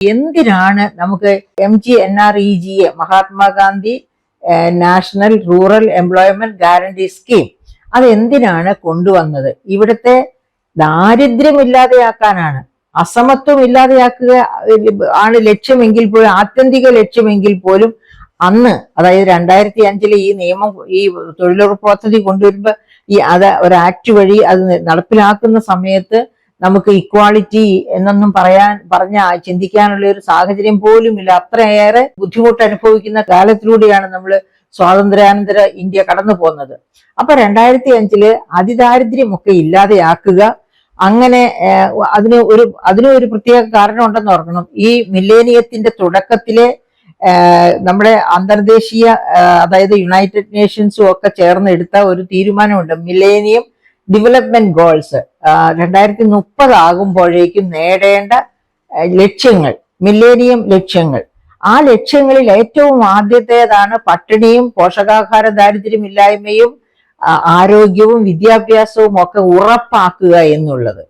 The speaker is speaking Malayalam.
എന്തിനാണ് നമുക്ക് MGNREGA, Mahatma Gandhi national rural employment guarantee scheme, അത് എന്തിനാണ് കൊണ്ടുവന്നത്? ഇവിടുത്തെ ദാരിദ്ര്യം ഇല്ലാതെയാക്കാനാണ്, അസമത്വം ഇല്ലാതെയാക്കുക ആണ് ലക്ഷ്യമെങ്കിൽ പോലും, ആത്യന്തിക ലക്ഷ്യമെങ്കിൽ പോലും അന്ന്, അതായത് 2005 ഈ നിയമം, ഈ തൊഴിലുറപ്പ് പദ്ധതി കൊണ്ടുവരുമ്പോ അത് ഒരു ആക്ട് വഴി അത് നടപ്പിലാക്കുന്ന സമയത്ത് നമുക്ക് ഇക്വാളിറ്റി എന്നൊന്നും ചിന്തിക്കാനുള്ള ഒരു സാഹചര്യം പോലും ഇല്ല. അത്രയേറെ ബുദ്ധിമുട്ട് അനുഭവിക്കുന്ന കാലത്തിലൂടെയാണ് നമ്മൾ സ്വാതന്ത്ര്യാനന്തര ഇന്ത്യ കടന്നു പോകുന്നത്. അപ്പൊ 2005 അതിദാരിദ്ര്യമൊക്കെ ഇല്ലാതെയാക്കുക. അങ്ങനെ അതിനൊരു പ്രത്യേക കാരണം ഉണ്ടെന്ന് ഓർക്കണം. ഈ മില്ലേനിയത്തിന്റെ തുടക്കത്തിലെ നമ്മുടെ അന്തർദേശീയ, അതായത് യുണൈറ്റഡ് നേഷൻസും ഒക്കെ ചേർന്ന് എടുത്ത ഒരു തീരുമാനമുണ്ട്. മില്ലേനിയം ഡെവലപ്മെന്റ് ഗോൾസ് 2030 ആകുമ്പോഴേക്കും നേടേണ്ട ലക്ഷ്യങ്ങൾ, മില്ലേനിയം ലക്ഷ്യങ്ങൾ. ആ ലക്ഷ്യങ്ങളിൽ ഏറ്റവും ആദ്യത്തേതാണ് പട്ടിണിയും പോഷകാഹാര ദാരിദ്ര്യമില്ലായ്മയും ആരോഗ്യവും വിദ്യാഭ്യാസവും ഒക്കെ ഉറപ്പാക്കുക എന്നുള്ളത്.